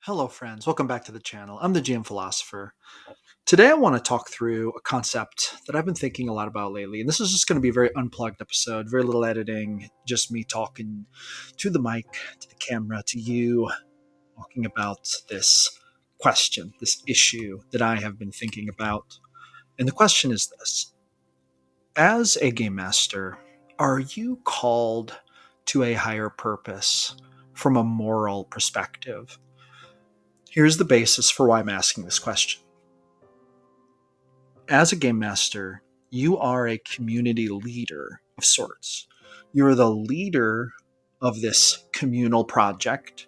Hello, friends. Welcome back to the channel. I'm the GM Philosopher. Today, I want to talk through a concept that I've been thinking a lot about lately. And this is just going to be a very unplugged episode, very little editing, just me talking to the mic, to the camera, to you, talking about this question, this issue that I have been thinking about. And the question is this: as a game master, are you called to a higher purpose from a moral perspective? Here's the basis for why I'm asking this question. As a game master, you are a community leader of sorts. You're the leader of this communal project.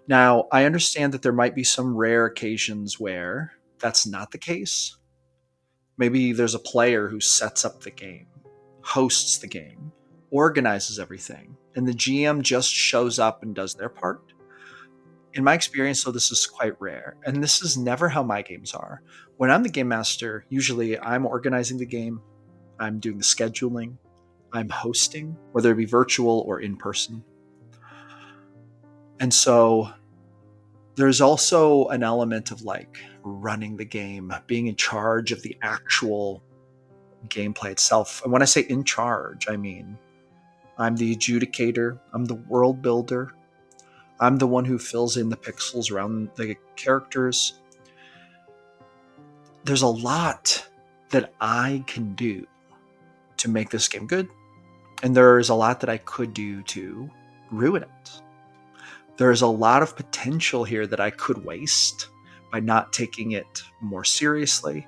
Now, I understand that there might be some rare occasions where that's not the case. Maybe there's a player who sets up the game, hosts the game, organizes everything, and the GM just shows up and does their part. In my experience, though, this is quite rare, and this is never how my games are. When I'm the game master, usually I'm organizing the game, I'm doing the scheduling, I'm hosting, whether it be virtual or in person. And so there's also an element of like running the game, being in charge of the actual gameplay itself. And when I say in charge, I mean I'm the adjudicator, I'm the world builder, I'm the one who fills in the pixels around the characters. There's a lot that I can do to make this game good, and there's a lot that I could do to ruin it. There's a lot of potential here that I could waste by not taking it more seriously.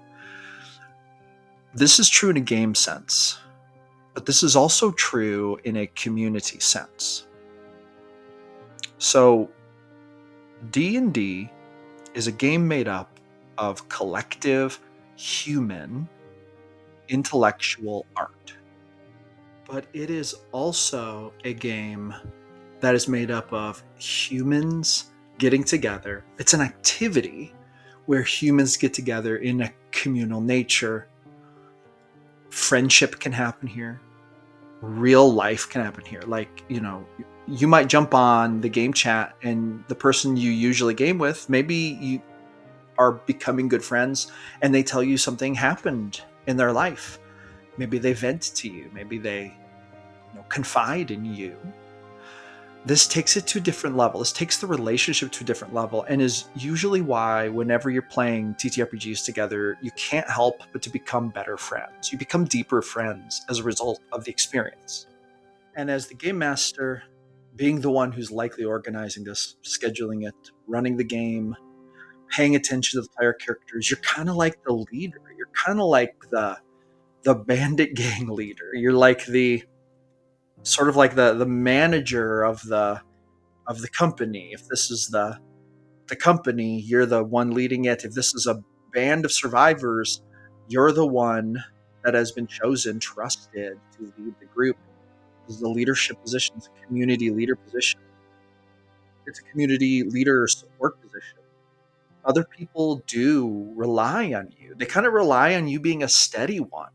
This is true in a game sense, but this is also true in a community sense. So D&D is a game made up of collective human intellectual art. But it is also a game that is made up of humans getting together. It's an activity where humans get together in a communal nature. Friendship can happen here. Real life can happen here. Like, you might jump on the game chat and the person you usually game with, maybe you are becoming good friends and they tell you something happened in their life. Maybe they vent to you. Maybe they confide in you. This takes it to a different level. This takes the relationship to a different level, and is usually why whenever you're playing TTRPGs together, you can't help but to become better friends. You become deeper friends as a result of the experience. And as the game master, being the one who's likely organizing this, scheduling it, running the game, paying attention to the player characters, you're kind of like the leader. You're kind of like the bandit gang leader. You're like the sort of like the manager of the company. If this is the company, you're the one leading it. If this is a band of survivors, you're the one that has been chosen, trusted to lead the group. This is a leadership position. It's a community leader position. It's a community leader support position. Other people do rely on you. They kind of rely on you being a steady one,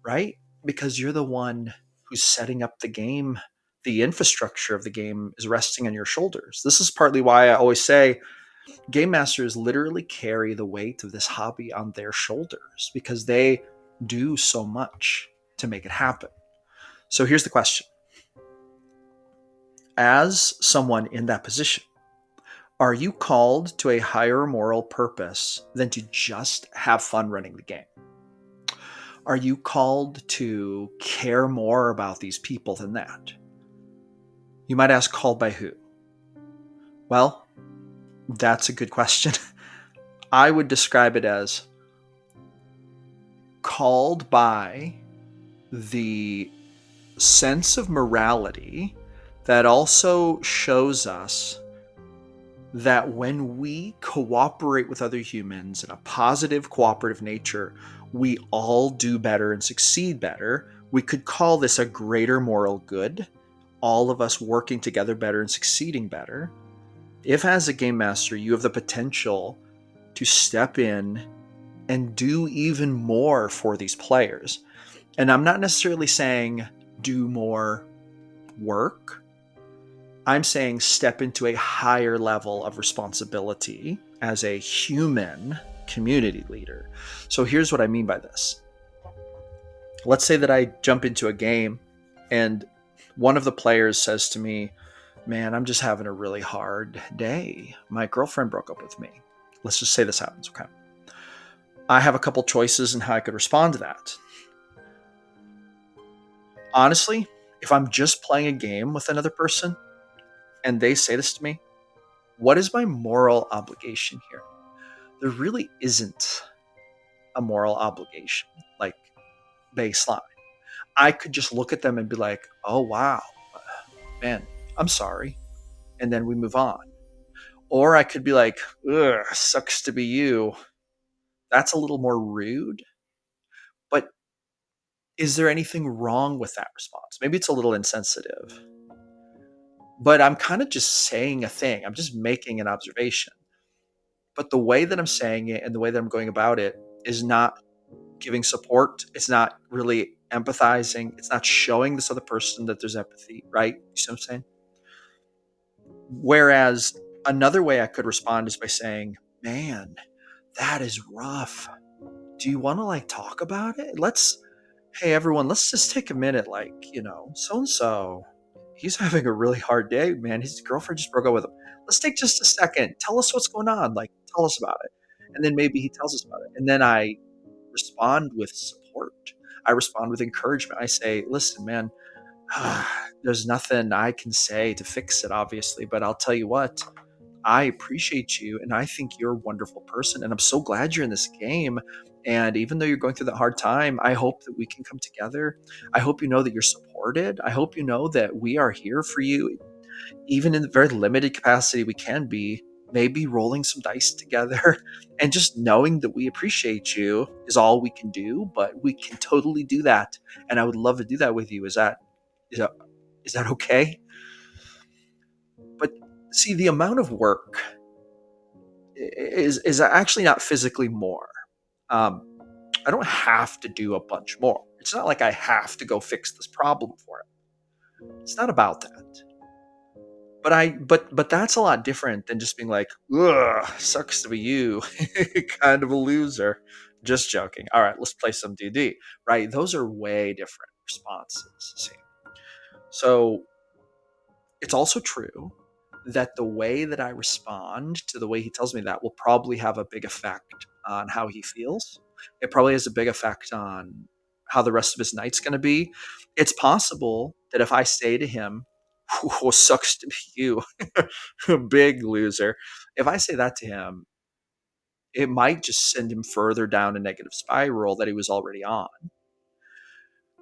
right? Because you're the one who's setting up the game. The infrastructure of the game is resting on your shoulders. This is partly why I always say game masters literally carry the weight of this hobby on their shoulders, because they do so much to make it happen. So here's the question. As someone in that position, are you called to a higher moral purpose than to just have fun running the game? Are you called to care more about these people than that? You might ask, called by who? Well, that's a good question. I would describe it as called by the sense of morality that also shows us that when we cooperate with other humans in a positive, cooperative nature, we all do better and succeed better. We could call this a greater moral good, all of us working together better and succeeding better. If as a game master, you have the potential to step in and do even more for these players, and I'm not necessarily saying do more work, I'm saying step into a higher level of responsibility as a human community leader. So here's what I mean by this. Let's say that I jump into a game and one of the players says to me, man, I'm just having a really hard day. My girlfriend broke up with me. Let's just say this happens, okay? I have a couple choices in how I could respond to that. Honestly, if I'm just playing a game with another person and they say this to me, what is my moral obligation here? There really isn't a moral obligation, like baseline. I could just look at them and be like, oh, wow, man, I'm sorry. And then we move on. Or I could be like, ugh, sucks to be you. That's a little more rude. But is there anything wrong with that response? Maybe it's a little insensitive, but I'm kind of just saying a thing. I'm just making an observation. But the way that I'm saying it and the way that I'm going about it is not giving support. It's not really empathizing. It's not showing this other person that there's empathy, right? You see what I'm saying? Whereas another way I could respond is by saying, man, that is rough. Do you want to like talk about it? Hey, everyone, let's just take a minute. Like, so and so, he's having a really hard day, man. His girlfriend just broke up with him. Let's take just a second. Tell us what's going on. Like, tell us about it. And then maybe he tells us about it. And then I respond with support. I respond with encouragement. I say, listen, man, there's nothing I can say to fix it, obviously, but I'll tell you what, I appreciate you and I think you're a wonderful person. And I'm so glad you're in this game. And even though you're going through that hard time, I hope that we can come together. I hope you know that you're supported. I hope you know that we are here for you, even in the very limited capacity we can be. Maybe rolling some dice together and just knowing that we appreciate you is all we can do, but we can totally do that. And I would love to do that with you. Is that, is that okay? But see, the amount of work is actually not physically more. Um, I don't have to do a bunch more. It's not like I have to go fix this problem for it. It's not about that. But that's a lot different than just being like, ugh, sucks to be you, kind of a loser. Just joking. All right, let's play some DD. Right? Those are way different responses. See? So it's also true that the way that I respond to the way he tells me that will probably have a big effect on how he feels. It probably has a big effect on how the rest of his night's going to be. It's possible that if I say to him, "Oh, sucks to be you, big loser," if I say that to him, it might just send him further down a negative spiral that he was already on.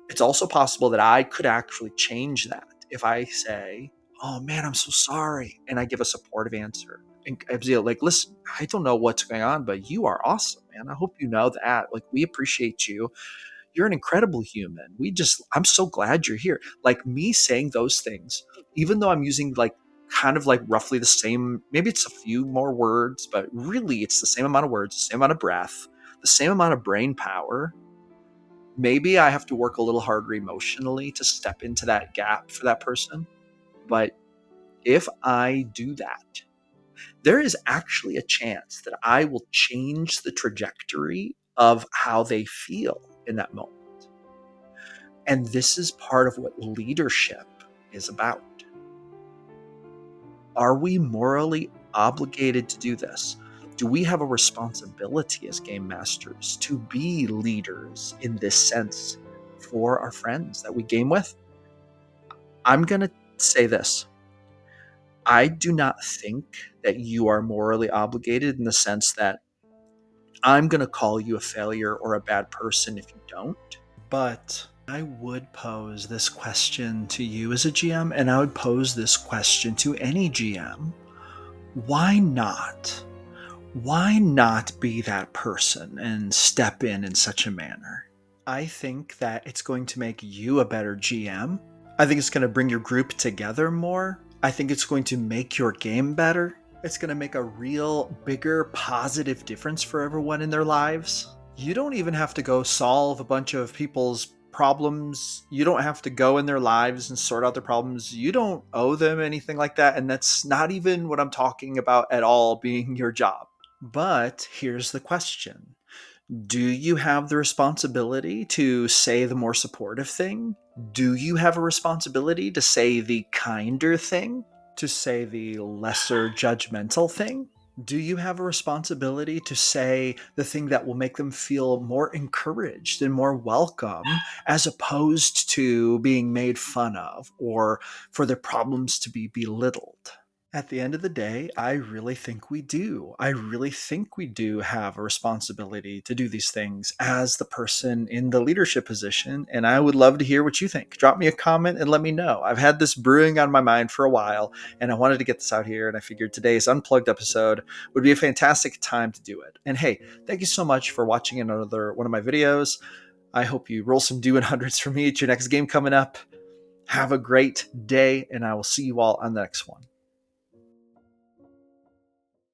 It's also possible that I could actually change that if I say, oh man, I'm so sorry, and I give a supportive answer. And I be like, listen, I don't know what's going on, but you are awesome, man. I hope you know that. Like, we appreciate you. You're an incredible human. I'm so glad you're here. Like, me saying those things, even though I'm using like kind of like roughly the same, maybe it's a few more words, but really it's the same amount of words, the same amount of breath, the same amount of brain power. Maybe I have to work a little harder emotionally to step into that gap for that person. But if I do that, there is actually a chance that I will change the trajectory of how they feel in that moment. And this is part of what leadership is about. Are we morally obligated to do this? Do we have a responsibility as game masters to be leaders in this sense for our friends that we game with? I'm going to say this. I do not think that you are morally obligated in the sense that I'm going to call you a failure or a bad person if you don't. But I would pose this question to you as a GM, and I would pose this question to any GM. Why not? Why not be that person and step in such a manner? I think that it's going to make you a better GM. I think it's going to bring your group together more. I think it's going to make your game better. It's going to make a real, bigger, positive difference for everyone in their lives. You don't even have to go solve a bunch of people's problems. You don't have to go in their lives and sort out their problems. You don't owe them anything like that. And that's not even what I'm talking about at all being your job. But here's the question. Do you have the responsibility to say the more supportive thing? Do you have a responsibility to say the kinder thing? To say the lesser judgmental thing? Do you have a responsibility to say the thing that will make them feel more encouraged and more welcome, as opposed to being made fun of or for their problems to be belittled? At the end of the day, I really think we do. I really think we do have a responsibility to do these things as the person in the leadership position. And I would love to hear what you think. Drop me a comment and let me know. I've had this brewing on my mind for a while, and I wanted to get this out here. And I figured today's Unplugged episode would be a fantastic time to do it. And hey, thank you so much for watching another one of my videos. I hope you roll some do and hundreds for me at your next game coming up. Have a great day, and I will see you all on the next one.